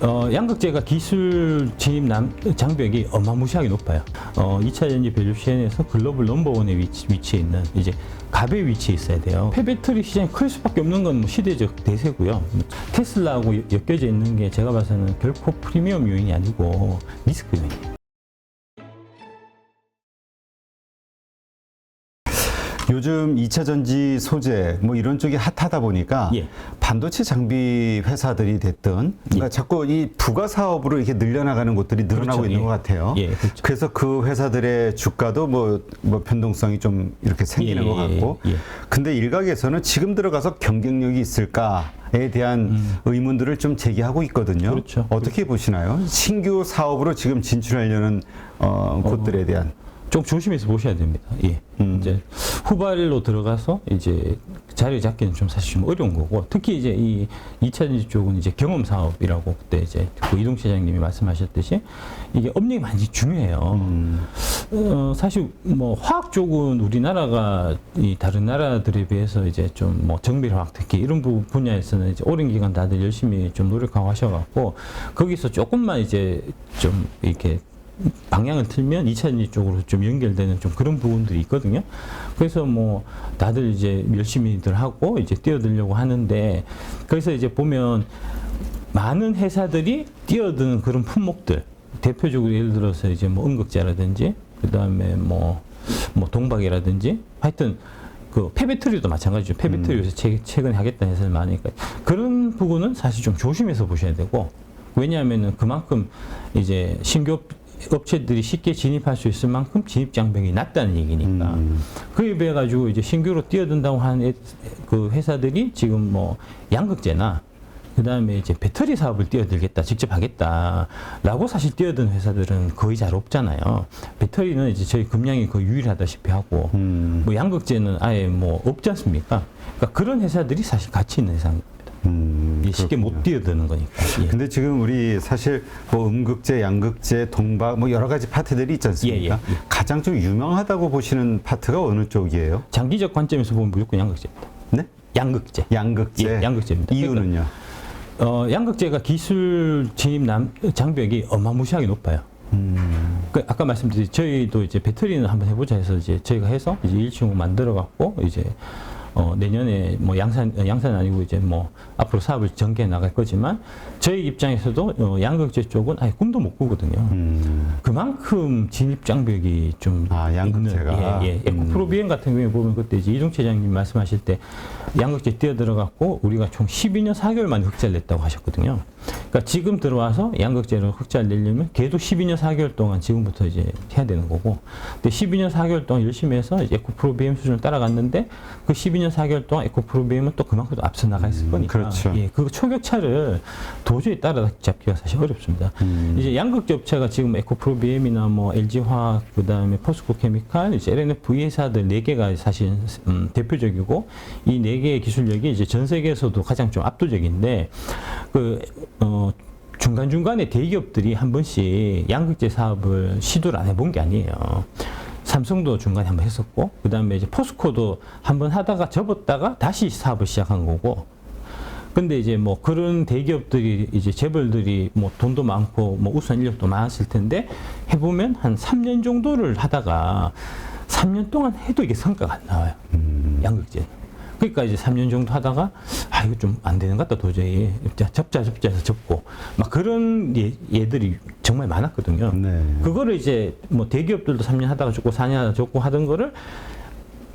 양극재가 기술 진입 장벽이 어마무시하게 높아요. 2차 전지 밸류체인에서 글로벌 넘버원에 위치해 있는 이제 갑의 위치에 있어야 돼요. 폐배터리 시장이 클 수밖에 없는 건 뭐 시대적 대세고요. 테슬라하고 엮여져 있는 게 제가 봐서는 결코 프리미엄 요인이 아니고 리스크 요인이에요. 요즘 2차 전지 소재 뭐 이런 쪽이 핫하다 보니까 예. 반도체 장비 회사들이 됐든 그러니까 자꾸 이 부가 사업으로 이렇게 늘려나가는 곳들이 늘어나고 그렇죠. 있는 예. 것 같아요. 예, 그렇죠. 그래서 그 회사들의 주가도 뭐 변동성이 좀 이렇게 생기는 것 같고. 근데 일각에서는 지금 들어가서 경쟁력이 있을까에 대한 의문들을 좀 제기하고 있거든요. 그렇죠. 어떻게 보시나요? 신규 사업으로 지금 진출하려는 곳들에 대한. 좀 조심해서 보셔야 됩니다. 예. 이제 후발로 들어가서 이제 자리 잡기는 좀 사실 좀 어려운 거고, 특히 이제 이 2차 전지 쪽은 이제 경험 사업이라고 그때 이제 그 이동 차장님이 말씀하셨듯이 이게 업력이 많이 중요해요. 사실 뭐 화학 쪽은 우리나라가 이 다른 나라들에 비해서 이제 좀 뭐 정밀화학 특히 이런 분야에서는 이제 오랜 기간 다들 열심히 좀 노력하고 하셔갖고 거기서 조금만 이제 좀 이렇게 방향을 틀면 2차 전지 쪽으로 좀 연결되는 좀 그런 부분들이 있거든요. 그래서 뭐 다들 이제 열심히들 하고 이제 뛰어들려고 하는데, 그래서 이제 보면 많은 회사들이 뛰어드는 그런 품목들, 대표적으로 예를 들어서 이제 뭐 음극재라든지 그 다음에 뭐 동박이라든지 하여튼 그 폐배터리도 마찬가지죠. 폐배터리 요새 최근에 하겠다는 회사들 많으니까 그런 부분은 사실 좀 조심해서 보셔야 되고, 왜냐하면은 그만큼 이제 신규 업체들이 쉽게 진입할 수 있을 만큼 진입 장벽이 낮다는 얘기니까. 그에 비해 가지고 이제 신규로 뛰어든다고 하는 그 회사들이 지금 뭐 양극재나 그 다음에 이제 배터리 사업을 뛰어들겠다, 직접 하겠다라고 사실 뛰어든 회사들은 거의 잘 없잖아요. 배터리는 이제 저희 금량이 거의 유일하다시피 하고, 뭐 양극재는 아예 뭐 없지 않습니까? 그러니까 그런 회사들이 사실 가치 있는 회사입니다. 쉽게 못 뛰어드는 거니까. 예. 근데 지금 우리 사실 뭐 음극재, 양극재, 동박 뭐 여러 가지 파트들이 있지 않습니까? 예. 가장 좀 유명하다고 보시는 파트가 어느 쪽이에요? 장기적 관점에서 보면 무조건 양극재입니다. 네? 양극재. 양극재. 예, 양극재입니다. 이유는요? 양극재가 기술 진입 장벽이 어마무시하게 높아요. 아까 말씀드린 저희도 이제 배터리는 한번 해보자 해서 이제 저희가 해서 이제 1층으로 만들어 갖고 이제 내년에 뭐 양산 아니고 이제 뭐 앞으로 사업을 전개해 나갈 거지만 저희 입장에서도 양극재 쪽은 아예 꿈도 못 꾸거든요. 그만큼 진입 장벽이 좀 양극재가 있는, 에코프로 BM 같은 경우에 보면 그때 이제 이동 차장님 말씀하실 때 양극재 뛰어들어갔고 우리가 총 12년 4개월 만에 흑자를 냈다고 하셨거든요. 그러니까 지금 들어와서 양극재로 흑자를 내려면 걔도 12년 4개월 동안 지금부터 이제 해야 되는 거고, 근데 12년 4개월 동안 열심히 해서 이제 에코프로 BM 수준을 따라갔는데 그 12년 4개월 동안 에코프로 BM은 또 그만큼 앞서 나가 있을 거니까. 그렇죠. 예, 그 초격차를 도저히 따라잡기가 사실 어렵습니다. 이제 양극재 업체가 지금 에코프로 BM이나 뭐 LG화학, 그 다음에 포스코 케미칼, 이제 LNF 이 회사들 4개가 사실 대표적이고 이 4개의 기술력이 이제 전 세계에서도 가장 좀 압도적인데 중간중간에 대기업들이 한 번씩 양극재 사업을 시도를 안 해본 게 아니에요. 삼성도 중간에 한번 했었고, 그 다음에 이제 포스코도 한번 하다가 접었다가 다시 사업을 시작한 거고, 근데 이제 뭐 그런 대기업들이 이제 재벌들이 뭐 돈도 많고 뭐 우수한 인력도 많았을 텐데 해보면 한 3년 정도를 하다가 3년 동안 해도 이게 성과가 안 나와요. 양극재는. 그러니까 이제 3년 정도 하다가 이거 좀 안 되는 것 같다 도저히 접자 해서 접고 막 그런 얘들이 정말 많았거든요. 네. 그거를 이제 뭐 대기업들도 3년 하다가 접고 4년 하다가 접고 하던 거를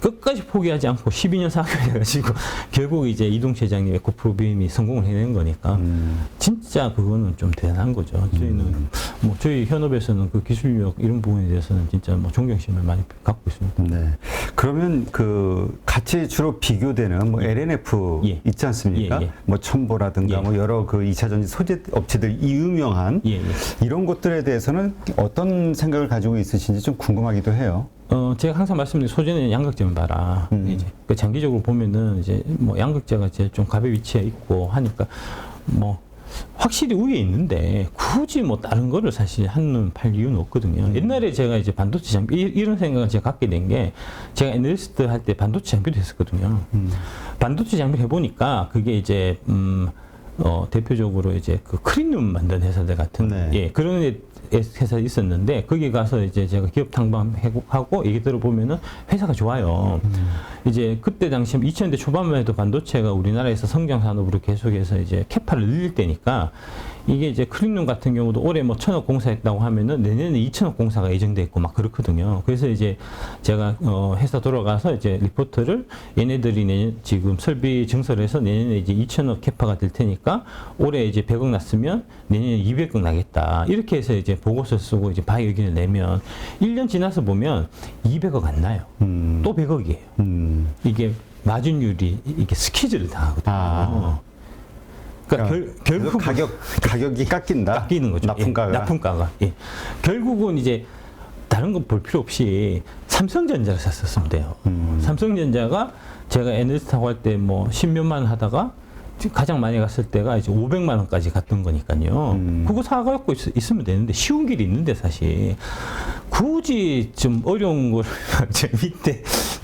끝까지 포기하지 않고 12년 4개월 해가지고 결국 이제 이동 차장님 에코프로 BM이 성공을 해낸 거니까 진짜 그거는 좀 대단한 거죠. 저희는 뭐 저희 현업에서는 그 기술력 이런 부분에 대해서는 진짜 뭐 존경심을 많이 갖고 있습니다. 네. 그러면 그 같이 주로 비교되는 뭐 LNF 있지 않습니까? 뭐 첨보라든가 뭐 여러 그 2차 전지 소재 업체들 유명한 이런 것들에 대해서는 어떤 생각을 가지고 있으신지 좀 궁금하기도 해요. 제가 항상 말씀드린 소재는 양극재만 봐라. 이제 그 장기적으로 보면은 이제 뭐 양극재가 제일 좀 갑의 위치에 있고 하니까 뭐 확실히 위에 있는데 굳이 뭐 다른 거를 사실 한눈 팔 이유는 없거든요. 옛날에 제가 이제 반도체 장비 이런 생각을 제가 갖게 된 게 제가 애널리스트 할 때 반도체 장비도 했었거든요. 반도체 장비를 해보니까 그게 이제 대표적으로 이제 그 크리늄 만든 회사들 같은 네. 예, 그런 회사 있었는데 거기 가서 이제 제가 기업 탐방하고 얘기 들어보면은 회사가 좋아요. 이제 그때 당시 2000년대 초반만 해도 반도체가 우리나라에서 성장 산업으로 계속해서 이제 캐파를 늘릴 때니까 이게 이제 크리눔 같은 경우도 올해 뭐 1000억 공사했다고 하면은 내년에 2000억 공사가 예정돼 있고 막 그렇거든요. 그래서 이제 제가 회사 돌아가서 이제 리포트를 얘네들이 내년 지금 설비 증설해서 내년에 이제 2000억 캐파가 될 테니까 올해 이제 100억 났으면 내년에 200억 나겠다. 이렇게 해서 이제 보고서 쓰고 이제 바이 의견을 내면 1년 지나서 보면 200억 안 나요. 또 100억이에요. 이게 마진율이 이게 스퀴즈를 당하거든요. 아. 그러니까 결국 가격이 깎이는 거죠. 납품가가. 예, 납품가가. 예. 결국은 이제 다른 건 볼 필요 없이 삼성전자를 샀었으면 돼요. 삼성전자가 제가 애널리스트하고 할 때 뭐 10몇만 원 하다가 가장 많이 갔을 때가 이제 500만 원까지 갔던 거니까요. 그거 사갖고 있으면 되는데 쉬운 길이 있는데 사실 굳이 좀 어려운 거를 저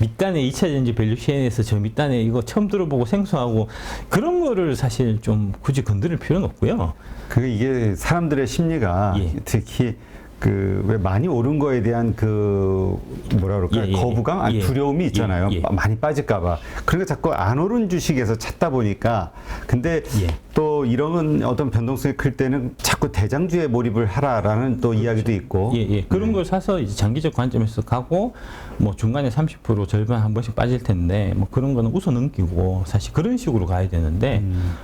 밑단에 2차 전지 밸류체인에서 저 밑단에 이거 처음 들어보고 생소하고 그런 거를 사실 좀 굳이 건드릴 필요는 없고요. 이게 사람들의 심리가 예. 특히 그 왜 많이 오른 거에 대한 그 뭐라 그럴까요? 예, 예, 거부감, 아니 예. 두려움이 있잖아요. 예, 예. 많이 빠질까봐. 그러니까 자꾸 안 오른 주식에서 찾다 보니까 근데 예. 또 이런 어떤 변동성이 클 때는 자꾸 대장주에 몰입을 하라라는 또 이야기도 있고. 예, 예. 그런 걸 사서 이제 장기적 관점에서 가고 뭐 중간에 30% 절반 한 번씩 빠질 텐데 뭐 그런 거는 웃어 넘기고 사실 그런 식으로 가야 되는데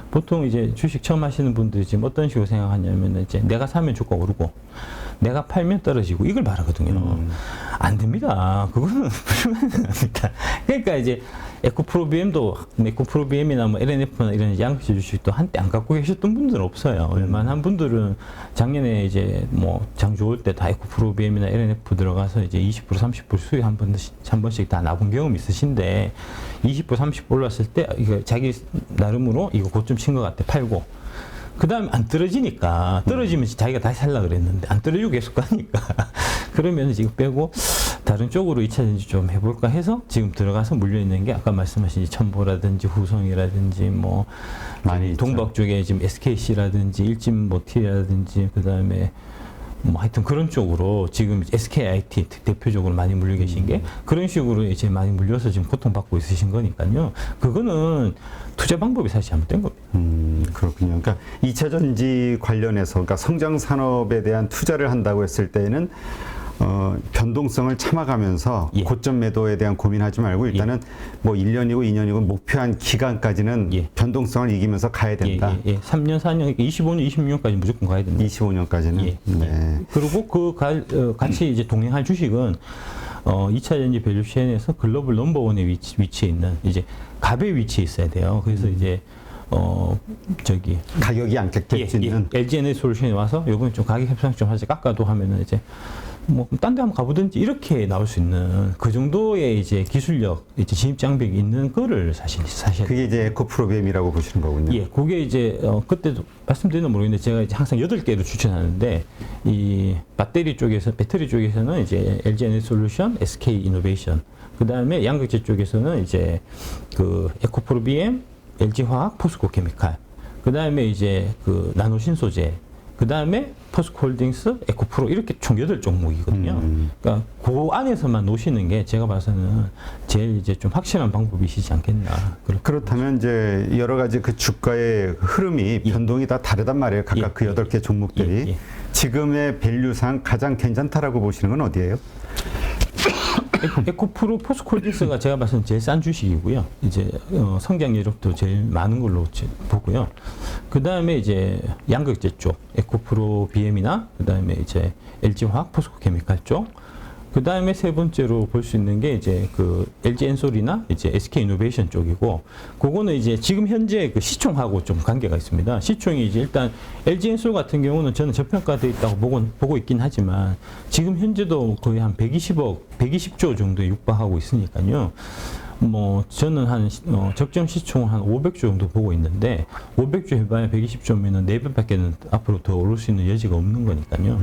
보통 이제 주식 처음 하시는 분들이 지금 어떤 식으로 생각하냐면 이제 내가 사면 주가 오르고 내가 팔면 떨어지고 이걸 말하거든요. 안 됩니다. 그거는 불가능합니다. 그러니까 이제 에코프로비엠이나 뭐 LNF나 이런 양극재 주식도 한때 안 갖고 계셨던 분들은 없어요. 웬만한 분들은 작년에 이제 뭐 장 좋을 때 다 에코프로비엠이나 LNF 들어가서 이제 20% 30% 수익 한 번씩 다 나본 경험 있으신데 20% 30% 올랐을 때 이거 자기 나름으로 이거 고점 친 것 같아 팔고 그 다음에 안 떨어지니까 떨어지면 자기가 다시 살라 그랬는데 안 떨어지고 계속 가니까 그러면 이거 빼고 다른 쪽으로 2차 전지 좀 해볼까 해서 지금 들어가서 물려있는 게 아까 말씀하신 첨보라든지 후성이라든지 뭐 많이 동박 쪽에 지금 SKC라든지 일진모티라든지 그 다음에 뭐 하여튼 그런 쪽으로 지금 SKIT 대표적으로 많이 물려 계신 게 그런 식으로 이제 많이 물려서 지금 고통받고 있으신 거니까요. 그거는 투자 방법이 사실 잘못된 겁니다. 그렇군요. 그러니까 2차 전지 관련해서 그러니까 성장 산업에 대한 투자를 한다고 했을 때는 변동성을 참아가면서 예. 고점 매도에 대한 고민하지 말고 일단은 뭐 1년이고 2년이고 목표한 기간까지는 예. 변동성을 이기면서 가야 된다. 예. 3년, 4년, 25년, 26년까지 무조건 가야 된다. 25년까지는. 예. 네. 그리고 같이 이제 동행할 주식은 2차 전지 밸류체인에서 글로벌 넘버원의 위치에 있는 이제 갑의 위치에 있어야 돼요. 그래서 이제 가격이 안착될 수 있는. LG 솔루션에 와서 요번에 좀 가격 협상 좀 하지 깎아도 하면은 이제 뭐 딴 데 한번 가보든지 이렇게 나올 수 있는 그 정도의 이제 기술력, 이제 진입 장벽이 있는 거를 사실 그게 이제 에코프로비엠이라고 보시는 거군요. 예, 그게 이제 그때도 말씀드리는 모르겠는데 제가 이제 항상 8개를 추천하는데 이 배터리 쪽에서는 이제 LG 에너지솔루션, SK 이노베이션, 그 다음에 양극재 쪽에서는 이제 그 에코프로비엠, LG화학, 포스코 케미칼, 그 다음에 이제 그 나노신소재, 그 다음에 포스코홀딩스, 에코프로 이렇게 총 8종목이거든요. 그러니까 그 안에서만 놓으시는 게 제가 봐서는 제일 이제 좀 확실한 방법이시지 않겠나. 그렇다면 이제 여러 가지 그 주가의 흐름이 변동이 다 다르단 말이에요. 각각 그 8개 종목들이. 지금의 밸류상 가장 괜찮다라고 보시는 건 어디예요? 에코프로 포스코홀딩스가 제가 봐서는 제일 싼 주식이고요. 이제 성장 여력도 제일 많은 걸로 보고요. 그 다음에 이제 양극재 쪽 에코프로 BM이나 그 다음에 이제 LG화학, 포스코케미칼 쪽. 그 다음에 세 번째로 볼 수 있는 게 이제 그 LG 엔솔이나 이제 SK 이노베이션 쪽이고, 그거는 이제 지금 현재 그 시총하고 좀 관계가 있습니다. 시총이 이제 일단 LG 엔솔 같은 경우는 저는 저평가되어 있다고 보고 있긴 하지만 지금 현재도 거의 한 120조 정도에 육박하고 있으니까요. 뭐 저는 한 적정 시총 한 500조 정도 보고 있는데 500조 해봐야 120조면은 4배밖에는 앞으로 더 오를 수 있는 여지가 없는 거니까요.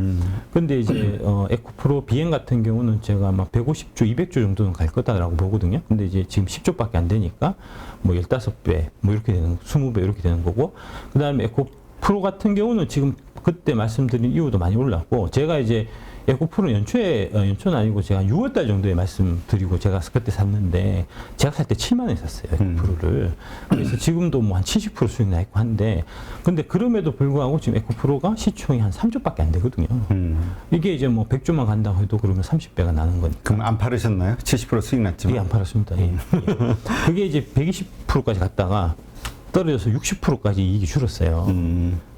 근데 이제 에코프로 비행 같은 경우는 제가 아마 150조, 200조 정도는 갈 거다라고 보거든요. 근데 이제 지금 10조밖에 안 되니까 뭐 15배, 뭐 이렇게 되는 20배 이렇게 되는 거고, 그다음에 에코프로 같은 경우는 지금 그때 말씀드린 이유도 많이 올랐고, 제가 이제 에코프로는 연초는 아니고 제가 6월달 정도에 말씀드리고 제가 그때 샀는데, 제가 살 때 7만 원에 샀어요, 에코프로를. 그래서 지금도 뭐 한 70% 수익 나 있고 한데, 근데 그럼에도 불구하고 지금 에코프로가 시총이 한 3조밖에 안 되거든요. 이게 이제 뭐 100조만 간다고 해도 그러면 30배가 나는 거니까. 그럼 안 팔으셨나요? 70% 수익 났지만. 예, 안 팔았습니다. 예. 그게 이제 120%까지 갔다가 떨어져서 60%까지 이익이 줄었어요.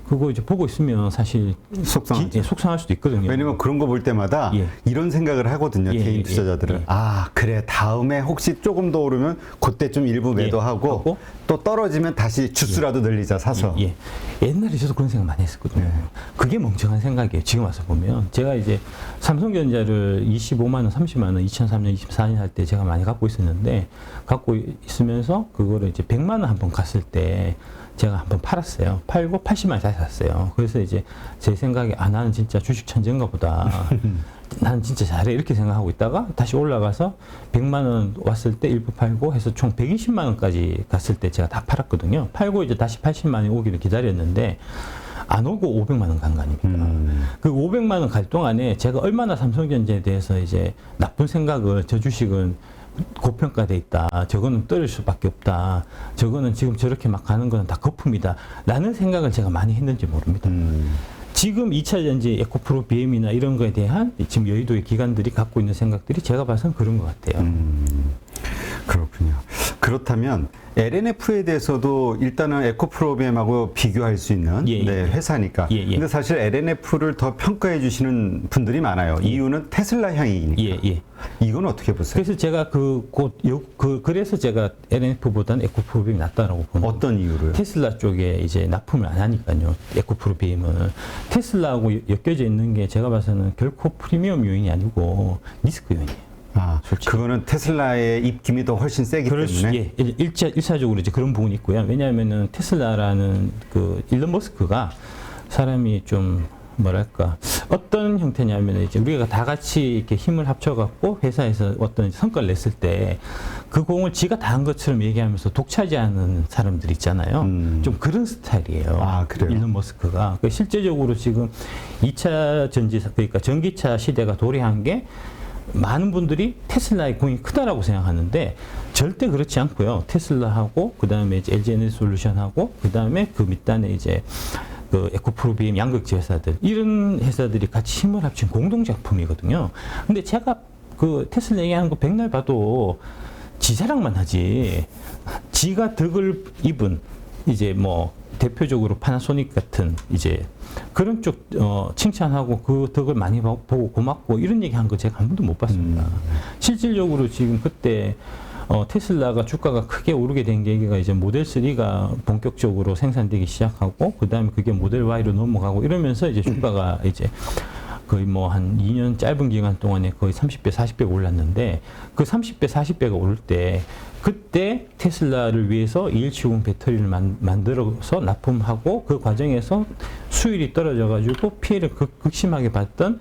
그거 이제 보고 있으면 사실 속상할 수도 있거든요. 왜냐면 그런 거 볼 때마다 예. 이런 생각을 하거든요. 개인 투자자들은. 아, 그래. 다음에 혹시 조금 더 오르면 그때 좀 일부 매도하고 하고, 또 떨어지면 다시 주수라도 늘리자 사서. 예. 옛날에 저도 그런 생각 많이 했었거든요. 그게 멍청한 생각이에요. 지금 와서 보면. 제가 이제 삼성전자를 25만 원, 30만 원 2003년, 24년 할 때 제가 많이 갖고 있었는데, 갖고 있으면서 그거를 이제 100만 원 한번 갔을 때 제가 한번 팔았어요. 팔고 80만 원 다시 샀어요. 그래서 이제 제 생각에, 아, 나는 진짜 주식 천재인가 보다. 나는 진짜 잘해. 이렇게 생각하고 있다가 다시 올라가서 100만 원 왔을 때 일부 팔고 해서 총 120만 원까지 갔을 때 제가 다 팔았거든요. 팔고 이제 다시 80만 원이 오기를 기다렸는데, 안 오고 500만 원 간 거 아닙니까? 그 500만 원 갈 동안에 제가 얼마나 삼성전자에 대해서 이제 나쁜 생각을, 저 주식은 고평가돼 있다, 저거는 떨어질 수밖에 없다, 저거는 지금 저렇게 막 가는 거는 다 거품이다 라는 생각을 제가 많이 했는지 모릅니다. 지금 2차 전지 에코프로 BM이나 이런 거에 대한 지금 여의도의 기관들이 갖고 있는 생각들이 제가 봐서는 그런 것 같아요. 그렇군요. 그렇다면 LNF에 대해서도 일단은 에코프로비엠하고 비교할 수 있는 회사니까. 근데 사실 LNF를 더 평가해 주시는 분들이 많아요. 이유는 테슬라 향이니까. 이건 어떻게 보세요? 그래서 제가 그래서 제가 LNF보다는 에코프로비엠이 낫다라고 보는. 어떤 이유로요? 테슬라 쪽에 이제 납품을 안 하니까요. 에코프로비엠은 테슬라하고 엮여져 있는 게 제가 봐서는 결코 프리미엄 요인이 아니고 리스크 요인이에요. 아, 솔직히. 그거는 테슬라의 입김이 더 훨씬 세기 때문에. 일차적으로 이제 그런 부분이 있고요. 왜냐하면은 테슬라라는 그 일론 머스크가 사람이 좀 뭐랄까 어떤 형태냐면, 이제 우리가 다 같이 이렇게 힘을 합쳐갖고 회사에서 어떤 성과를 냈을 때 그 공을 지가 다 한 것처럼 얘기하면서 독차지하는 사람들 있잖아요. 좀 그런 스타일이에요. 아, 그래요? 일론 머스크가. 실제적으로 지금 2차 전지, 그러니까 전기차 시대가 도래한 게, 많은 분들이 테슬라의 공이 크다라고 생각하는데 절대 그렇지 않고요. 테슬라하고 그다음에 이제 LG 에너지 솔루션하고 그다음에 그 밑단에 이제 그 에코프로비엠 양극재 회사들, 이런 회사들이 같이 힘을 합친 공동 작품이거든요. 근데 제가 그 테슬라 얘기하는 거 백날 봐도 지 자랑만 하지, 지가 덕을 입은 이제 뭐 대표적으로 파나소닉 같은 이제 그런 쪽 칭찬하고 그 덕을 많이 보고 고맙고 이런 얘기 한 거 제가 한 번도 못 봤습니다. 실질적으로 지금 그때 테슬라가 주가가 크게 오르게 된 계기가 이제 모델 3가 본격적으로 생산되기 시작하고, 그 다음에 그게 모델 Y로 넘어가고 이러면서 이제 주가가 이제 거의 뭐 한 2년 짧은 기간 동안에 거의 30배, 40배 올랐는데, 그 30배, 40배가 오를 때 그때 테슬라를 위해서 21790 배터리를 만들어서 납품하고 그 과정에서 수율이 떨어져가지고 피해를 극심하게 봤던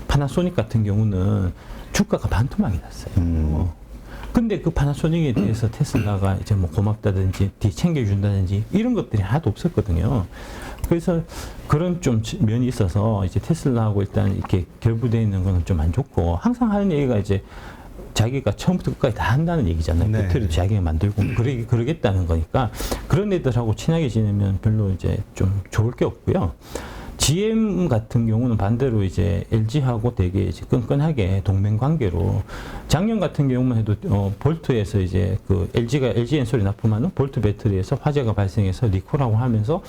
파나소닉 같은 경우는 주가가 반토막이 났어요. 근데 그 파나소닉에 대해서 테슬라가 이제 뭐 고맙다든지 챙겨준다든지 이런 것들이 하나도 없었거든요. 그래서 그런 좀 면이 있어서 이제 테슬라하고 일단 이렇게 결부되어 있는 거는 좀 안 좋고, 항상 하는 얘기가 이제 자기가 처음부터 끝까지 다 한다는 얘기잖아요. 네. 배터리도 자기가 만들고 그러겠다는 거니까 그런 애들하고 친하게 지내면 별로 이제 좀 좋을 게 없고요. GM 같은 경우는 반대로 이제 LG하고 되게 이제 끈끈하게 동맹 관계로, 작년 같은 경우만 해도 볼트에서 이제 그 LG 엔솔이 납품하는 볼트 배터리에서 화재가 발생해서 리콜하고 하면서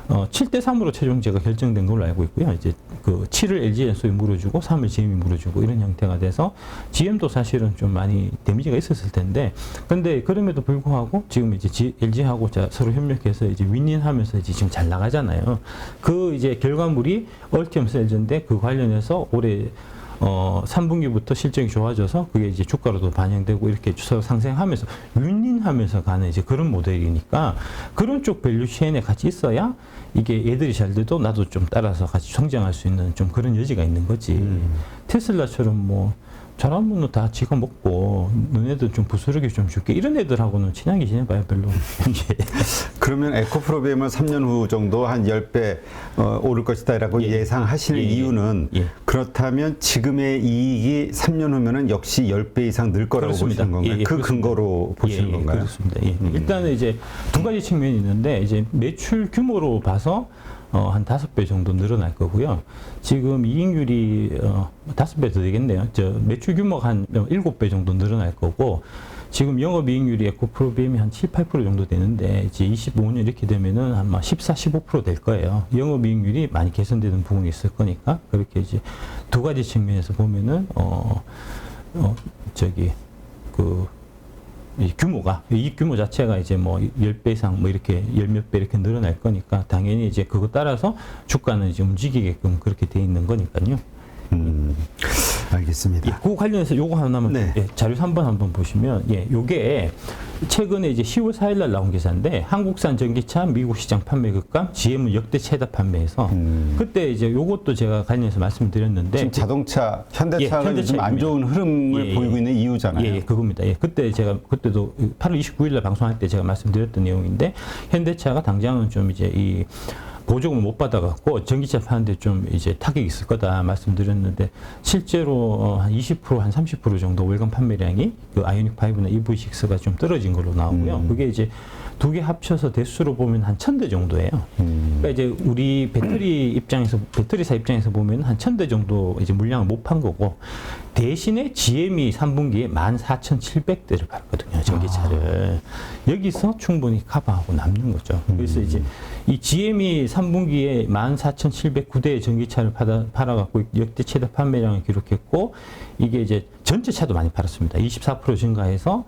7대3으로 최종제가 결정된 걸로 알고 있고요. 이제 그 7을 LG 엔솔이 물어주고 3을 GM이 물어주고 이런 형태가 돼서 GM도 사실은 좀 많이 데미지가 있었을 텐데, 근데 그럼에도 불구하고 지금 이제 LG하고 서로 협력해서 이제 윈윈하면서 이제 지금 잘 나가잖아요. 그 이제 결과물이 얼티엄 셀즈인데, 그 관련해서 올해 3분기부터 실적이 좋아져서 그게 이제 주가로도 반영되고 이렇게 주가 상승하면서 윈윈하면서 가는 이제 그런 모델이니까 그런 쪽 밸류체인에 같이 있어야 이게 얘들이 잘 돼도 나도 좀 따라서 같이 성장할 수 있는 좀 그런 여지가 있는 거지. 테슬라처럼 뭐 잘하면 다 지가 먹고 너네들 좀 부스러기 좀 줄게 이런 애들하고는 친하게 지내봐야 별로. 그러면 에코프로비엠은 3년 후 정도 한 10배 오를 것이다라고 예상하시는 이유는 그렇다면 지금의 이익이 3년 후면은 역시 10배 이상 늘 거라고 그렇습니다. 보시는 건가요? 그 그렇습니다. 근거로 보시는 건가요? 그렇습니다. 일단은 이제 두 가지 측면이 있는데 이제 매출 규모로 봐서 한 5배 정도 늘어날 거고요. 지금 이익률이 5배 더 되겠네요. 매출 규모가 한 7배 정도 늘어날 거고 지금 영업이익률이 에코프로비엠이 한 7, 8% 정도 되는데 이제 25년 이렇게 되면은 아마 14, 15% 될 거예요. 영업이익률이 많이 개선되는 부분이 있을 거니까 그렇게 이제 두 가지 측면에서 보면은 이 규모가, 이익 규모 자체가 이제 뭐 10배 이상 뭐 이렇게 열몇 배 이렇게 늘어날 거니까 당연히 이제 그거 따라서 주가는 이제 움직이게끔 그렇게 돼 있는 거니까요. 알겠습니다. 그거 관련해서 요거 하나만 자료 3번 한번 보시면 요게 최근에 이제 10월 4일 날 나온 기사인데 한국산 전기차 미국 시장 판매 급감 GM은 역대 최다 판매해서 그때 이제 요것도 제가 관련해서 말씀드렸는데 지금 자동차 현대차가 요즘 안 좋은 흐름을 보이고 있는 이유잖아요. 그겁니다. 그때 제가 그때도 8월 29일 날 방송할 때 제가 말씀드렸던 내용인데 현대차가 당장은 좀 이제 이 보조금을 못 받아갖고 전기차 파는데 좀 이제 타격이 있을 거다 말씀드렸는데 실제로 한 20%, 한 30% 정도 월간 판매량이 그 아이오닉 5나 EV6가 좀 떨어진 걸로 나오고요. 그게 이제 두 개 합쳐서 대수로 보면 한 1,000대 정도예요. 그러니까 이제 우리 배터리사 입장에서 보면 한 1,000대 정도 이제 물량을 못 판 거고 대신에 GM이 3분기에 14,700대를 팔았거든요, 전기차를. 여기서 충분히 커버하고 남는 거죠. 그래서 이제 이 GM이 3분기에 14,709대의 전기차를 팔아갖고 역대 최다 판매량을 기록했고 이게 이제 전체 차도 많이 팔았습니다. 24% 증가해서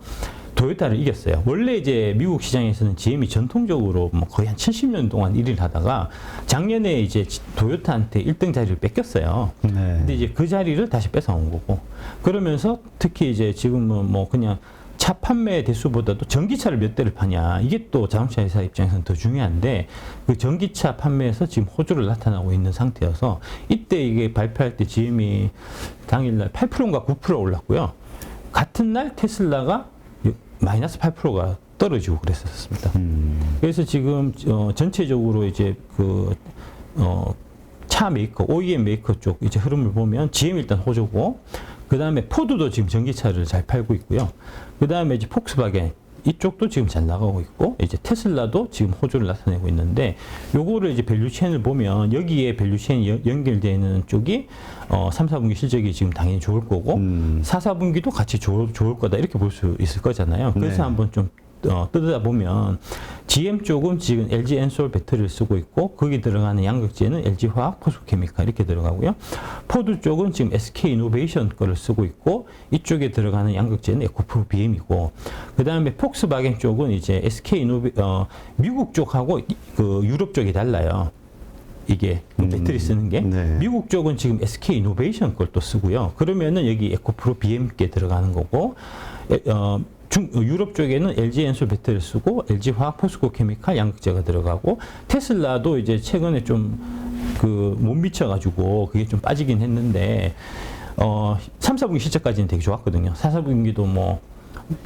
도요타를 이겼어요. 원래 이제 미국 시장에서는 GM이 전통적으로 뭐 거의 한 70년 동안 1위를 하다가 작년에 이제 도요타한테 1등 자리를 뺏겼어요. 근데 이제 그 자리를 다시 뺏어온 거고. 그러면서 특히 이제 지금은 뭐 그냥 차 판매 대수보다도 전기차를 몇 대를 파냐. 이게 또 자동차 회사 입장에서는 더 중요한데 그 전기차 판매에서 지금 호조를 나타나고 있는 상태여서 이때 이게 발표할 때 GM이 당일날 8%인가 9% 올랐고요. 같은 날 테슬라가 마이너스 8%가 떨어지고 그랬었습니다. 그래서 지금 전체적으로 이제 차 메이커, OEM 메이커 쪽 이제 흐름을 보면 GM 일단 호조고, 그 다음에 포드도 지금 전기차를 잘 팔고 있고요. 그 다음에 이제 폭스바겐 이쪽도 지금 잘 나가고 있고, 이제 테슬라도 지금 호조를 나타내고 있는데, 요거를 이제 밸류체인을 보면 여기에 밸류체인이 연결되는 쪽이 3, 4분기 실적이 지금 당연히 좋을 거고, 4, 4분기도 같이 좋을 거다 이렇게 볼 수 있을 거잖아요. 그래서 한번 좀 뜯다 보면 GM 쪽은 지금 LG 엔솔 배터리를 쓰고 있고 거기 들어가는 양극재는 LG 화학, 포스코케미칼 이렇게 들어가고요. 포드 쪽은 지금 SK 이노베이션 거를 쓰고 있고 이쪽에 들어가는 양극재는 에코프로 BM이고 그 다음에 폭스바겐 쪽은 이제 미국 쪽하고 그 유럽 쪽이 달라요. 이게 배터리 쓰는 게 미국 쪽은 지금 SK 이노베이션 걸 또 쓰고요. 그러면은 여기 에코프로 BM께 들어가는 거고 유럽 쪽에는 LG 엔솔 배터리를 쓰고 LG 화학, 포스코 케미칼 양극재가 들어가고 테슬라도 이제 최근에 좀 못 미쳐가지고 그게 좀 빠지긴 했는데 3, 4분기 실적까지는 되게 좋았거든요. 4, 4분기도 뭐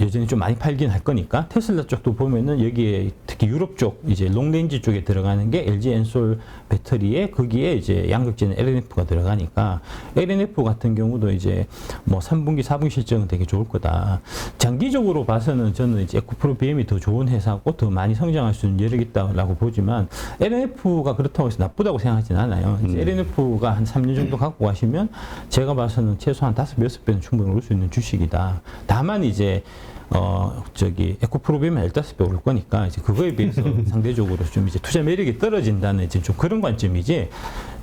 여전히 좀 많이 팔긴 할 거니까 테슬라 쪽도 보면은 여기에 특히 유럽 쪽 이제 롱레인지 쪽에 들어가는 게 LG 엔솔 배터리에 거기에 이제 양극재는 LNF가 들어가니까 LNF 같은 경우도 이제 뭐 3분기, 4분기 실적은 되게 좋을 거다. 장기적으로 봐서는 저는 이제 에코프로 BM이 더 좋은 회사고 더 많이 성장할 수 있는 여력이 있다고 보지만 LNF가 그렇다고 해서 나쁘다고 생각하진 않아요. 이제 LNF가 한 3년 정도 갖고 가시면 제가 봐서는 최소한 5, 6배는 충분히 올 수 있는 주식이다. 다만 이제 에코프로비엠은 15배 오를 거니까, 이제 그거에 비해서 상대적으로 좀 이제 투자 매력이 떨어진다는 이제 좀 그런 관점이지,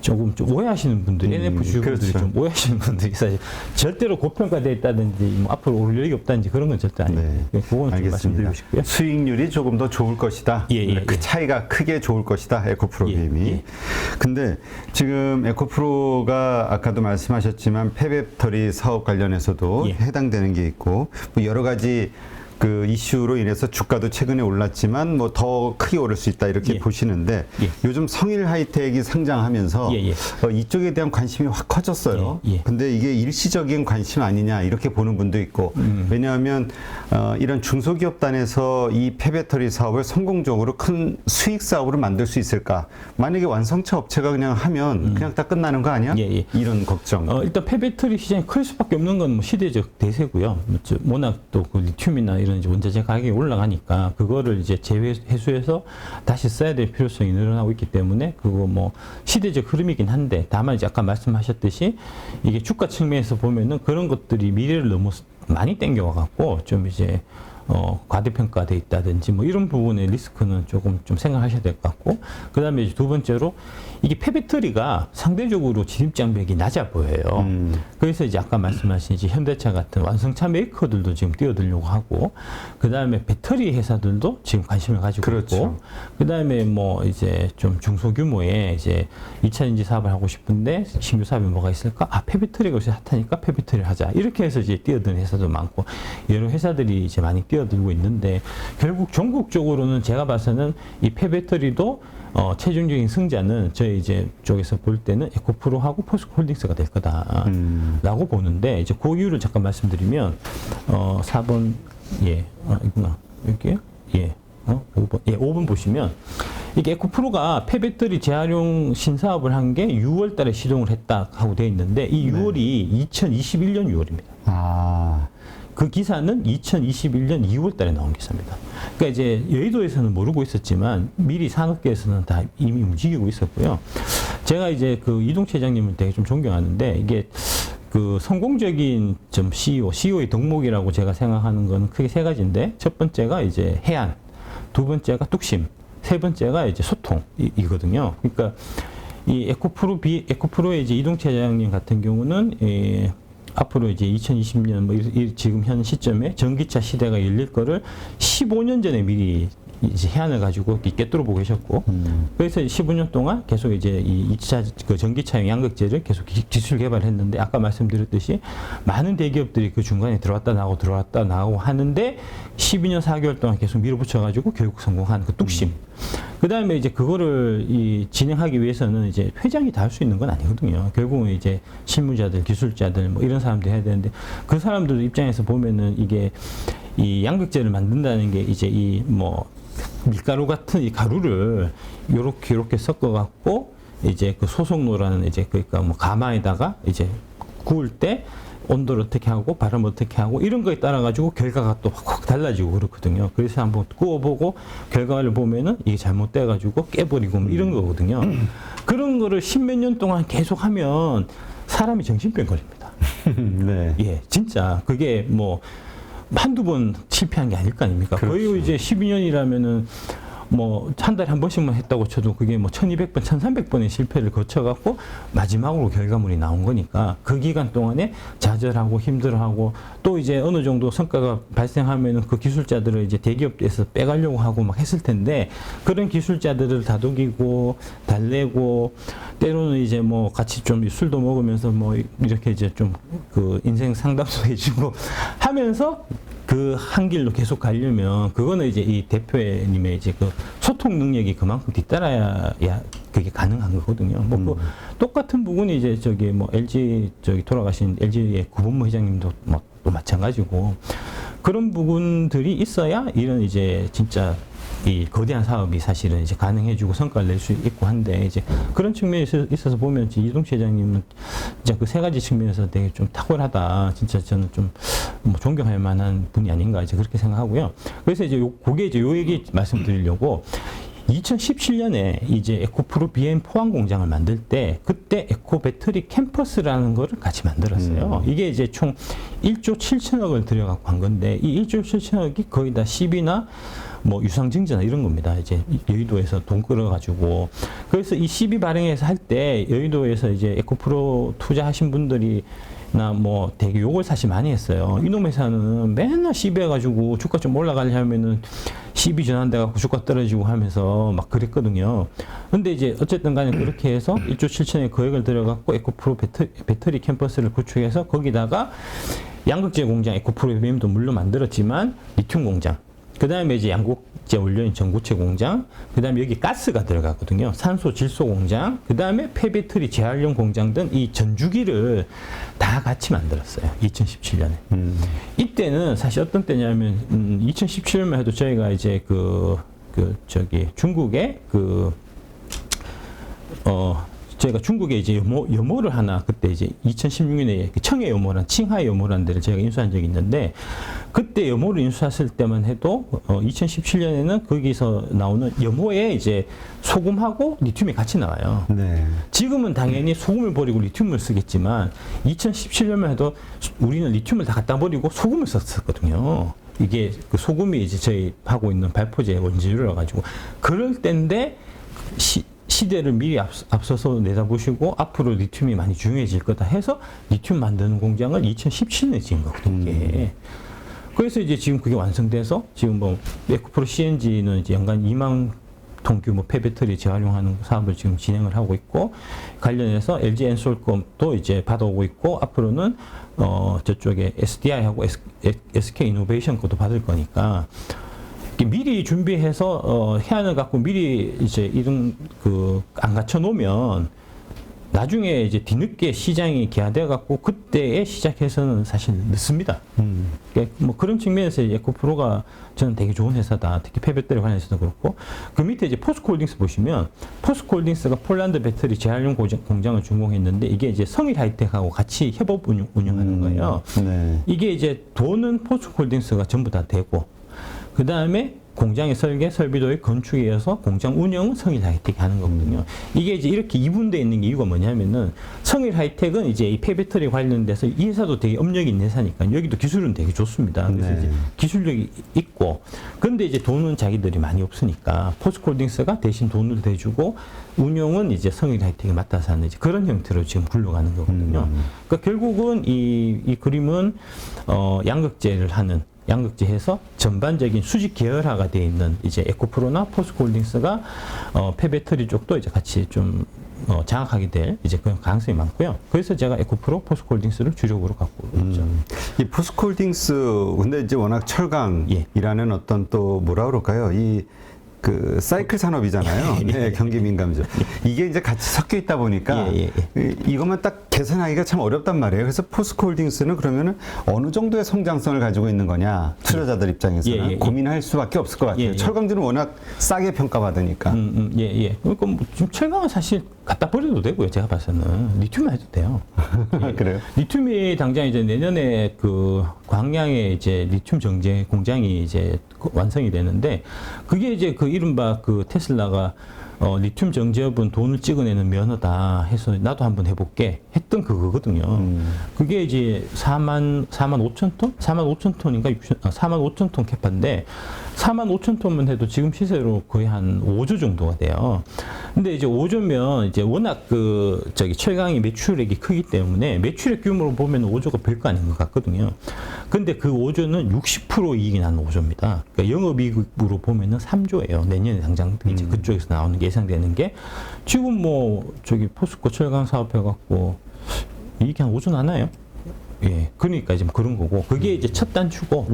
조금 좀 오해하시는 분들이 NF 주주분들이 그렇죠. 좀 오해하시는 분들이 사실 절대로 고평가되어 있다든지 뭐 앞으로 오를 일이 없다든지 그런 건 절대 아니에요. 네. 그거는 좀 말씀드리고 싶고요. 수익률이 조금 더 좋을 것이다. 그 차이가 크게 좋을 것이다. 에코프로빔이. 근데 지금 에코프로가 아까도 말씀하셨지만 폐배터리 사업 관련해서도 해당되는 게 있고 뭐 여러 가지 그 이슈로 인해서 주가도 최근에 올랐지만 뭐 더 크게 오를 수 있다 이렇게 보시는데 요즘 성일 하이텍이 상장하면서 이쪽에 대한 관심이 확 커졌어요. 근데 이게 일시적인 관심 아니냐 이렇게 보는 분도 있고 왜냐하면 이런 중소기업단에서 이 폐배터리 사업을 성공적으로 큰 수익 사업으로 만들 수 있을까? 만약에 완성차 업체가 그냥 하면 그냥 다 끝나는 거 아니야? 이런 걱정. 일단 폐배터리 시장이 클 수밖에 없는 건 뭐 시대적 대세고요. 워낙 또 그 리튬이나 이런 이제 원자재 가격이 올라가니까 그거를 이제 재회수해서 다시 써야 될 필요성이 늘어나고 있기 때문에 그거 뭐 시대적 흐름이긴 한데 다만 이제 아까 말씀하셨듯이 이게 주가 측면에서 보면은 그런 것들이 미래를 너무 많이 땡겨와 갖고 좀 이제 과대평가돼 있다든지 뭐 이런 부분의 리스크는 조금 좀 생각하셔야 될 것 같고 그다음에 이제 두 번째로 이게 폐배터리가 상대적으로 진입장벽이 낮아 보여요. 그래서 이제 아까 말씀하신 이제 현대차 같은 완성차 메이커들도 지금 뛰어들려고 하고 그다음에 배터리 회사들도 지금 관심을 가지고 있고 그다음에 뭐 이제 좀 중소규모의 이제 2차전지 사업을 하고 싶은데 신규 사업이 뭐가 있을까? 아, 폐배터리가 요새 핫하니까 폐배터리를 하자. 이렇게 해서 이제 뛰어드는 회사도 많고 여러 회사들이 이제 많이 뛰어들고 있는데 결국 전국적으로는 제가 봐서는 이 폐배터리도 최종적인 승자는 저희 이제 쪽에서 볼 때는 에코프로하고 포스코홀딩스가 될 거다라고 보는데 이제 그 이유를 잠깐 말씀드리면 4번 이구나 여기요 5번 5번 보시면 이게 에코프로가 폐배터리 재활용 신사업을 한 게 6월 달에 시동을 했다 하고 되어 있는데 이 6월이 2021년 6월입니다. 그 기사는 2021년 2월 달에 나온 기사입니다. 그러니까 이제 여의도에서는 모르고 있었지만 미리 산업계에서는 다 이미 움직이고 있었고요. 제가 이제 그 이동채 회장님을 되게 좀 존경하는데 이게 그 성공적인 좀 CEO의 덕목이라고 제가 생각하는 건 크게 세 가지인데 첫 번째가 이제 해안, 두 번째가 뚝심, 세 번째가 이제 소통이거든요. 그러니까 이 에코프로의 이제 이동채 회장님 같은 경우는 앞으로 이제 2020년 뭐 지금 현 시점에 전기차 시대가 열릴 거를 15년 전에 미리 이제 해안을 가지고 꿰뚫어 보고 계셨고 그래서 15년 동안 계속 이제 이 2차 그 전기차용 양극재를 계속 기술 개발했는데 아까 말씀드렸듯이 많은 대기업들이 그 중간에 들어왔다 나오고 하는데 12년 4개월 동안 계속 밀어붙여 가지고 결국 성공한 그 뚝심. 그다음에 이제 그거를 진행하기 위해서는 이제 회장이 다 할 수 있는 건 아니거든요. 결국은 이제 실무자들, 기술자들 뭐 이런 사람들 해야 되는데 그 사람들 입장에서 보면은 이게 이 양극재를 만든다는 게 이제 이 뭐 밀가루 같은 이 가루를 요렇게 섞어 갖고 이제 그 소속노라는 이제 그러니까 뭐 가마에다가 이제 구울 때 온도를 어떻게 하고 바람을 어떻게 하고 이런 거에 따라 가지고 결과가 또 확 달라지고 그렇거든요. 그래서 한번 구워보고 결과를 보면은 이게 잘못돼 가지고 깨버리고 뭐 이런 거거든요. 그런 거를 십몇 년 동안 계속 하면 사람이 정신병 걸립니다. 예, 진짜 그게 뭐 한두 번 실패한 게 아닐 거 아닙니까? 거의 이제 12년이라면은 뭐 한 달에 한 번씩만 했다고 쳐도 그게 뭐 1200번, 1300번의 실패를 거쳐갖고 마지막으로 결과물이 나온 거니까 그 기간 동안에 좌절하고 힘들어하고 또 이제 어느 정도 성과가 발생하면은 그 기술자들을 이제 대기업에서 빼가려고 하고 막 했을 텐데 그런 기술자들을 다독이고 달래고 때로는 이제 뭐 같이 좀 술도 먹으면서 뭐 이렇게 이제 좀 그 인생 상담도 해주고 하면서 그 한 길로 계속 가려면 그거는 이제 이 대표님의 이제 그 소통 능력이 그만큼 뒤따라야 그게 가능한 거거든요. 뭐 그 똑같은 부분이 이제 저기 뭐 LG 저기 돌아가신 LG의 구본무 회장님도 뭐 또 마찬가지고 그런 부분들이 있어야 이런 이제 진짜 이 거대한 사업이 사실은 이제 가능해지고 성과를 낼 수 있고 한데 이제 그런 측면에 있어서 보면 이동채 회장님은 진짜 그 세 가지 측면에서 되게 좀 탁월하다. 진짜 저는 좀 뭐 존경할 만한 분이 아닌가 이제 그렇게 생각하고요. 그래서 이제 그게 이제 요 얘기 말씀드리려고 2017년에 이제 에코프로 BM 포항 공장을 만들 때 그때 에코 배터리 캠퍼스라는 거를 같이 만들었어요. 이게 이제 총 1조 7천억을 들여갖고 한 건데 이 1조 7천억이 거의 다 시비나 뭐 유상증자나 이런 겁니다. 이제 여의도에서 돈 끌어가지고 그래서 이 시비 발행해서 할 때 여의도에서 이제 에코프로 투자하신 분들이 나 뭐 되게 욕을 사실 많이 했어요. 이놈 회사는 맨날 시비해가지고 주가 좀 올라가려면은 시비 전환돼갖고 주가 떨어지고 하면서 막 그랬거든요. 근데 이제 어쨌든 간에 그렇게 해서 1조 7천의 거액을 들여갖고 에코프로 배터리 캠퍼스를 구축해서 거기다가 양극재 공장 에코프로 BM도 물론 만들었지만 리튬 공장 그 다음에 이제 양극재 원료인 전구체 공장, 그 다음에 여기 가스가 들어가거든요. 산소 질소 공장, 그 다음에 폐배터리 재활용 공장 등 이 전주기를 다 같이 만들었어요. 2017년에. 이때는 사실 어떤 때냐면 2017년만 해도 저희가 이제 중국의 저희가 중국에 이제 염호를 하나 그때 이제 2016년에 청해 염호란 칭하이 염호라는 데를 제가 인수한 적이 있는데 그때 염호를 인수했을 때만 해도 2017년에는 거기서 나오는 염호에 이제 소금하고 리튬이 같이 나와요. 네. 지금은 당연히 소금을 버리고 리튬을 쓰겠지만 2017년만 해도 우리는 리튬을 다 갖다 버리고 소금을 썼었거든요. 이게 그 소금이 이제 저희 하고 있는 발포제 원재료라 가지고 그럴 때인데 시대를 미리 앞서서 내다보시고 앞으로 리튬이 많이 중요해질 거다 해서 리튬 만드는 공장을 2017년에 지은 거거든요. 이게. 그래서 이제 지금 그게 완성돼서 지금 뭐 에코프로 CNG는 이제 연간 2만 톤 규모 폐배터리 재활용하는 사업을 지금 진행을 하고 있고 관련해서 LG 엔솔컴도 이제 받아오고 있고 앞으로는 저쪽에 SDI하고 SK 이노베이션 것도 받을 거니까 미리 준비해서 해안을 갖고 미리 이제 이런 안 갖춰 놓으면 나중에 이제 뒤늦게 시장이 기화돼 갖고 그때에 시작해서는 사실 늦습니다. 그러니까 뭐 그런 측면에서 에코프로가 저는 되게 좋은 회사다. 특히 폐배터리 관련해서도 그렇고 그 밑에 이제 포스코홀딩스 보시면 포스코홀딩스가 폴란드 배터리 재활용 공장을 준공했는데 이게 이제 성일 하이텍하고 같이 협업 운영하는 거예요. 네. 이게 이제 돈은 포스코홀딩스가 전부 다 되고 그 다음에 공장의 설계, 설비도의 건축에 이어서 공장 운영은 성일 하이텍이 하는 거거든요. 이게 이제 이렇게 이분되어 있는 이유가 뭐냐면은 성일 하이텍은 이제 이 폐배터리 관련돼서 이 회사도 되게 업력이 있는 회사니까 여기도 기술은 되게 좋습니다. 그래서 네. 이제 기술력이 있고 근데 이제 돈은 자기들이 많이 없으니까 포스코홀딩스가 대신 돈을 대주고 운영은 이제 성일 하이텍이 맡아서 하는 이제 그런 형태로 지금 굴러가는 거거든요. 그러니까 결국은 이 그림은 양극재를 하는 양극재해서 전반적인 수직 계열화가 되어 있는 이제 에코프로나 포스코홀딩스가 폐배터리 쪽도 이제 같이 좀 장악하게 될 이제 그런 가능성이 많고요. 그래서 제가 에코프로, 포스코홀딩스를 주력으로 갖고 있죠. 이 포스코홀딩스 근데 이제 워낙 철강이라는 어떤 또 뭐라 그럴까요? 이 그 사이클 산업이잖아요. 네, 경기 민감죠. 이게 이제 같이 섞여 있다 보니까 이것만 딱 계산하기가 참 어렵단 말이에요. 그래서 포스코홀딩스는 그러면은 어느 정도의 성장성을 가지고 있는 거냐 투자자들 입장에서는 고민할 수밖에 없을 것 같아요. 철강주는 워낙 싸게 평가받으니까. 그러니까 뭐 지금 철강은 사실 갖다 버려도 되고요. 제가 봐서는 리튬만 해도 돼요. 그래요? 리튬이 당장 이제 내년에 그 광양에 이제 리튬 정제 공장이 이제 완성이 되는데 그게 이제 그 이른바 그 테슬라가 리튬 정제업은 돈을 찍어내는 면허다 해서 나도 한번 해볼게 했던 그거거든요. 그게 이제 4만 5천 톤? 4만 5천 톤인가? 4만 5천 톤 캐파인데 4만 5천 톤만 해도 지금 시세로 거의 한 5조 정도가 돼요. 근데 이제 5조면 이제 워낙 철강이 매출액이 크기 때문에 매출액 규모로 보면 5조가 별거 아닌 것 같거든요. 근데 그 5조는 60% 이익이 나는 5조입니다. 그러니까 영업이익으로 보면은 3조예요. 내년에 당장 이제 그쪽에서 나오는 게 예상되는 게 지금 뭐 포스코 철강 사업해갖고 이익이 한 5조 나나요? 예, 그러니까 지금 그런 거고 그게 이제 첫 단추고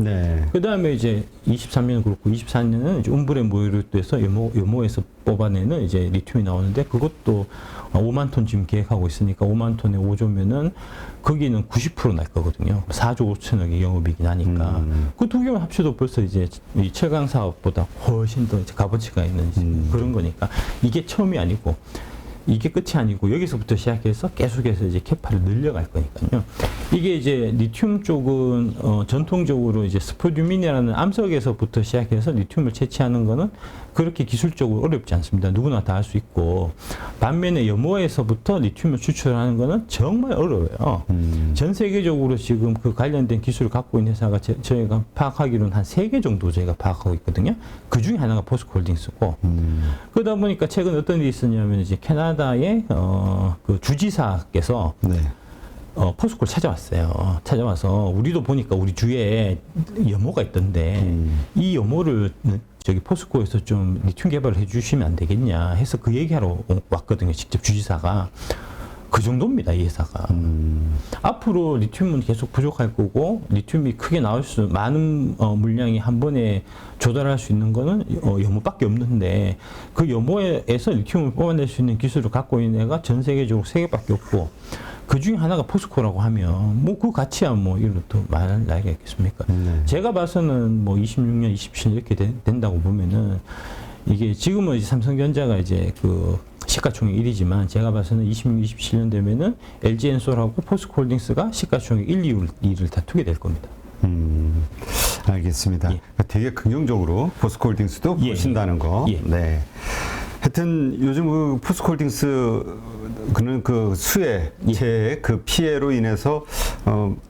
그 다음에 이제 23년은 그렇고 24년은 이제 움브레 모유르트에서 염호에서 뽑아내는 이제 리튬이 나오는데 그것도 5만 톤 지금 계획하고 있으니까 5만 톤에 5조면은 거기는 90% 날 거거든요. 4조 5천억의 영업이익이 나니까 그 두 개만 합쳐도 벌써 이제 이 철강 사업보다 훨씬 더 이제 값어치가 있는 그런 거니까 이게 처음이 아니고. 이게 끝이 아니고 여기서부터 시작해서 계속해서 이제 캐파를 늘려갈 거니까요. 이게 이제 리튬 쪽은 전통적으로 이제 스포듐이라는 암석에서부터 시작해서 리튬을 채취하는 거는 그렇게 기술적으로 어렵지 않습니다. 누구나 다 할 수 있고 반면에 염호에서부터 리튬을 추출하는 거는 정말 어려워요. 전 세계적으로 지금 그 관련된 기술을 갖고 있는 회사가 저희가 파악하기로는 한 3개 정도 저희가 파악하고 있거든요. 그 중에 하나가 포스코홀딩스고 그러다 보니까 최근 어떤 일이 있었냐면 이제 캐나다의 그 주지사께서 네. 포스코를 찾아왔어요. 찾아와서 우리도 보니까 우리 주위에 염호가 있던데 이 염호를 저기 포스코에서 좀 리튬 개발을 해주시면 안 되겠냐 해서 그 얘기하러 왔거든요. 직접 주지사가. 그 정도입니다, 이 회사가. 앞으로 리튬은 계속 부족할 거고, 리튬이 크게 나올 수, 많은 물량이 한 번에 조달할 수 있는 거는 염호밖에 없는데, 그 염호에서 리튬을 뽑아낼 수 있는 기술을 갖고 있는 애가 전 세계적으로 3개밖에 없고, 그 중에 하나가 포스코라고 하면, 뭐 그 가치야 뭐 이런 것도 말할 나이가 있겠습니까? 제가 봐서는 뭐 26년, 27년 이렇게 된다고 보면은, 이게 지금은 이제 삼성전자가 이제 그 시가총액 1위지만 제가 봐서는 26, 27년 되면은 LG엔솔하고 포스코홀딩스가 시가총액 1, 2위를 다투게 될 겁니다. 알겠습니다. 예. 되게 긍정적으로 포스코홀딩스도 예, 보신다는 거. 예. 네. 하여튼 요즘 그 포스코홀딩스 그는 그 수해, 재해, 그 피해로 인해서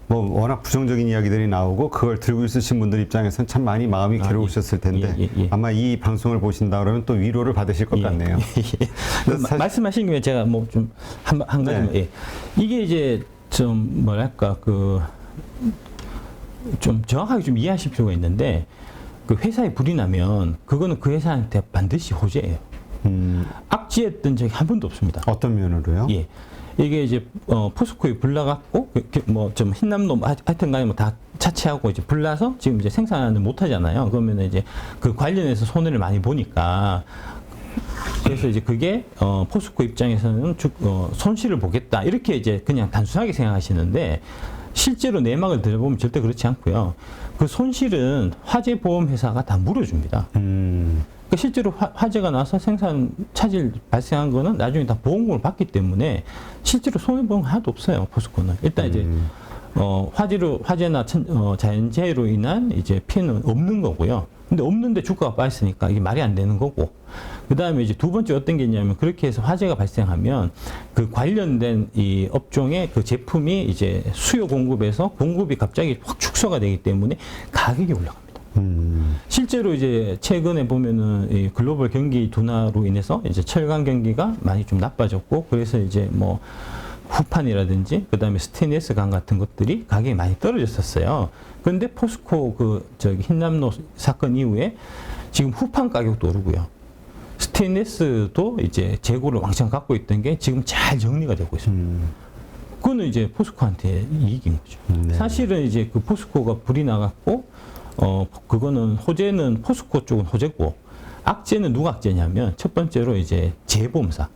뭐 워낙 부정적인 이야기들이 나오고 그걸 들고 있으신 분들 입장에서는 참 많이 마음이 괴로우셨을 텐데 아마 이 방송을 보신다 그러면 또 위로를 받으실 것 같네요. 말씀하신 김에 제가 뭐 좀 한 가지만 이게 이제 좀 뭐랄까 그 좀 정확하게 좀 이해하실 필요가 있는데 그 회사에 불이 나면 그거는 그 회사한테 반드시 호재예요. 악취했던 적이 한 번도 없습니다. 어떤 면으로요? 예. 이게 이제 포스코에 불나갖고 뭐 좀 흰남노 하여튼간에 뭐 다 차치하고 이제 불나서 지금 이제 생산을 못 하잖아요. 그러면 이제 그 관련해서 손해를 많이 보니까 그래서 이제 그게 포스코 입장에서는 손실을 보겠다 이렇게 이제 그냥 단순하게 생각하시는데 실제로 내막을 들여보면 절대 그렇지 않고요. 그 손실은 화재 보험 회사가 다 물어줍니다. 그러니까 실제로 화재가 나서 생산 차질 발생한 거는 나중에 다 보험금을 받기 때문에 실제로 손해보험 하나도 없어요. 포스코는 일단 이제 화재나 자연재해로 인한 이제 피해는 없는 거고요. 근데 없는데 주가가 빠졌으니까 이게 말이 안 되는 거고. 그 다음에 이제 두 번째 어떤 게 있냐면 그렇게 해서 화재가 발생하면 그 관련된 이 업종의 그 제품이 이제 수요 공급에서 공급이 갑자기 확 축소가 되기 때문에 가격이 올라갑니다. 실제로 이제 최근에 보면은 이 글로벌 경기 둔화로 인해서 이제 철강 경기가 많이 좀 나빠졌고 그래서 이제 뭐 후판이라든지 그다음에 스테인리스 강 같은 것들이 가격이 많이 떨어졌었어요. 그런데 포스코 그 저기 흰남노 사건 이후에 지금 후판 가격도 오르고요. 스테인리스도 이제 재고를 왕창 갖고 있던 게 지금 잘 정리가 되고 있습니다. 그거는 이제 포스코한테 이익인 거죠. 네. 사실은 이제 그 포스코가 불이 나갔고 그거는 호재는 포스코 쪽은 호재고 악재는 누가 악재냐면 첫 번째로 이제 재보험사.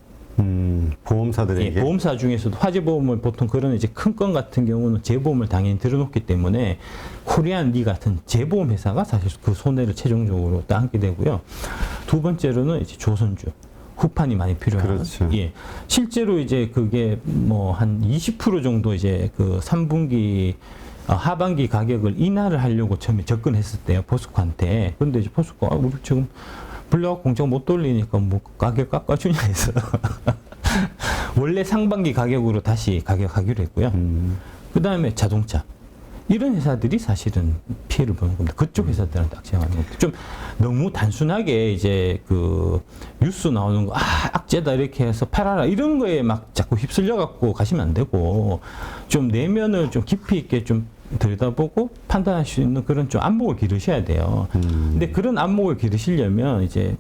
보험사들에게 예, 보험사 중에서도 화재보험을 보통 그런 이제 큰 건 같은 경우는 재보험을 당연히 들어놓기 때문에 코리안 리 같은 재보험 회사가 사실 그 손해를 최종적으로 안게 되고요. 두 번째로는 이제 조선주. 후판이 많이 필요한. 그렇죠. 예. 실제로 이제 그게 뭐 한 20% 정도 이제 그 3분기 하반기 가격을 인하를 하려고 처음에 접근했을 때요. 포스코한테. 근데 이제 포스코가 우리 지금 불려갖고 공장 못 돌리니까 뭐 가격 깎아주냐 해서 원래 상반기 가격으로 다시 가격하기로 했고요. 그 다음에 자동차. 이런 회사들이 사실은 피해를 보는 겁니다. 그쪽 회사들한테 악재하는 겁니다. 좀 너무 단순하게 이제 그 뉴스 나오는 거, 악재다 이렇게 해서 팔아라 이런 거에 막 자꾸 휩쓸려 갖고 가시면 안 되고 좀 내면을 좀 깊이 있게 좀 들여다보고 판단할 수 있는 그런 좀 안목을 기르셔야 돼요. 근데 그런 안목을 기르시려면 이제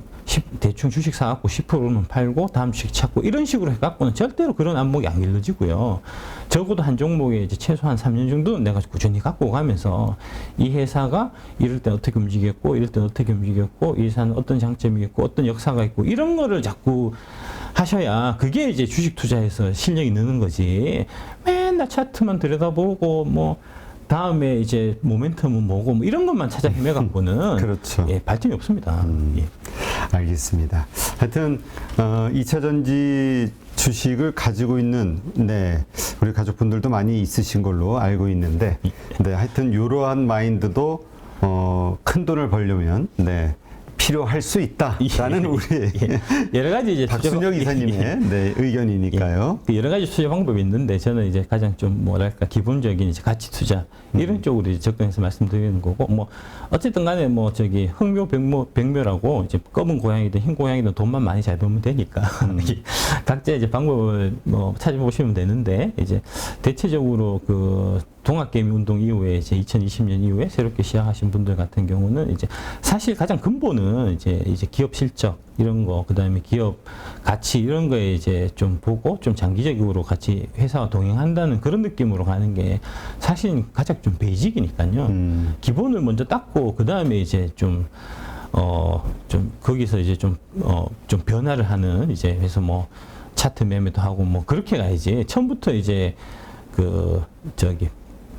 대충 주식 사갖고 10%는 팔고 다음 주식 찾고 이런 식으로 해갖고는 절대로 그런 안목이 안 길러지고요. 적어도 한 종목에 이제 최소한 3년 정도는 내가 꾸준히 갖고 가면서 이 회사가 이럴 때 어떻게 움직였고 이럴 때 어떻게 움직였고 이 회사는 어떤 장점이 있고 어떤 역사가 있고 이런 거를 자꾸 하셔야 그게 이제 주식 투자에서 실력이 느는 거지. 맨날 차트만 들여다보고 뭐 다음에 이제 모멘텀은 뭐고 뭐 이런 것만 찾아 헤매갖고는 그렇죠. 예, 발전이 없습니다. 예. 알겠습니다. 하여튼 2차 전지 주식을 가지고 있는 우리 가족분들도 많이 있으신 걸로 알고 있는데 하여튼 이러한 마인드도 큰 돈을 벌려면 필요할 수 있다라는 우리 여러 가지 이제 박순혁 이사님의 네, 의견이니까요. 그 여러 가지 투자 방법이 있는데 저는 이제 가장 좀 뭐랄까 기본적인 이제 가치 투자 이런 쪽으로 이제 접근해서 말씀드리는 거고 뭐 어쨌든 간에 뭐 저기 흑묘 백묘라고 이제 검은 고양이든 흰 고양이든 돈만 많이 잘 벌면 되니까 각자 이제 방법을 뭐 찾아보시면 되는데 이제 대체적으로 그 동학개미 운동 이후에 이제 2020년 이후에 새롭게 시작하신 분들 같은 경우는 이제 사실 가장 근본은 이제 기업 실적 이런 거 그다음에 기업 가치 이런 거에 이제 좀 보고 좀 장기적으로 같이 회사와 동행한다는 그런 느낌으로 가는 게 사실 가장 좀 베이직이니까요. 기본을 먼저 닦고 그다음에 이제 좀 거기서 이제 좀 변화를 하는 이제 그래서 뭐 차트 매매도 하고 뭐 그렇게 가야지 처음부터 이제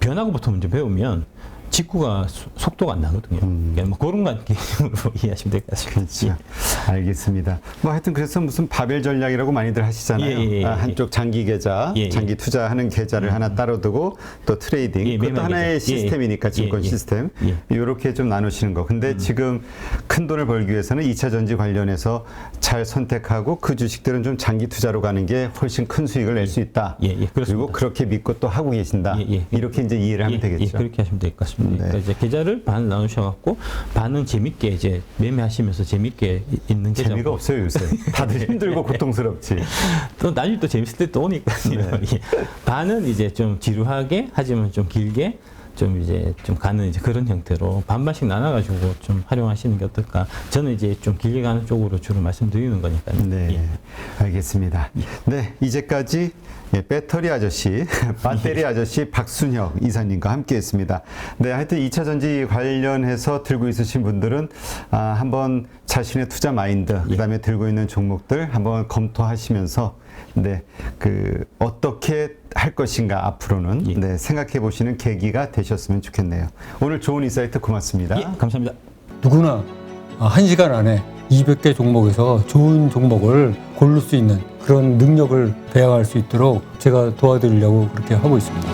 변화구부터 먼저 배우면 직구가 속도가 안 나거든요. 그러니까 뭐 그런 개념으로 이해하시면 될 것 같습니다. 그렇죠. 알겠습니다. 뭐 하여튼 그래서 무슨 바벨 전략이라고 많이들 하시잖아요. 한쪽 장기 계좌, 장기 투자하는 계좌를 하나 따로 두고 또 트레이딩, 그것도 하나의 시스템이니까 증권 시스템 이렇게 좀 나누시는 거. 근데 지금 큰 돈을 벌기 위해서는 2차 전지 관련해서 잘 선택하고 그 주식들은 좀 장기 투자로 가는 게 훨씬 큰 수익을 낼 수 있다. 그리고 그렇게 믿고 또 하고 계신다. 이렇게 이제 이해를 하면 되겠죠. 그렇게 하시면 될 것 같습니다. 그러니까 이제 계좌를 반 나누셔갖고 반은 재밌게 이제 매매하시면서 재밌게 있는 계좌. 재미가 없어요 요새. 다들 힘들고 고통스럽지. 또 나중에 또 재밌을 때 또 오니까요. 반은 이제 좀 지루하게 하지만 좀 길게 좀 이제 좀 가는 이제 그런 형태로 반반씩 나눠가지고 좀 활용하시는 게 어떨까. 저는 이제 좀 길게 가는 쪽으로 주로 말씀드리는 거니까요. 네, 알겠습니다. 네, 이제까지 배터리 아저씨, 배터리 아저씨 박순혁 이사님과 함께했습니다. 네, 하여튼 2차 전지 관련해서 들고 있으신 분들은 한번 자신의 투자 마인드, 그다음에 들고 있는 종목들 한번 검토하시면서 네, 어떻게 할 것인가 앞으로는 네, 생각해 보시는 계기가 되셨으면 좋겠네요. 오늘 좋은 인사이트 고맙습니다. 감사합니다. 누구나 1시간 안에 200개 종목에서 좋은 종목을 고를 수 있는 그런 능력을 배양할 수 있도록 제가 도와드리려고 그렇게 하고 있습니다.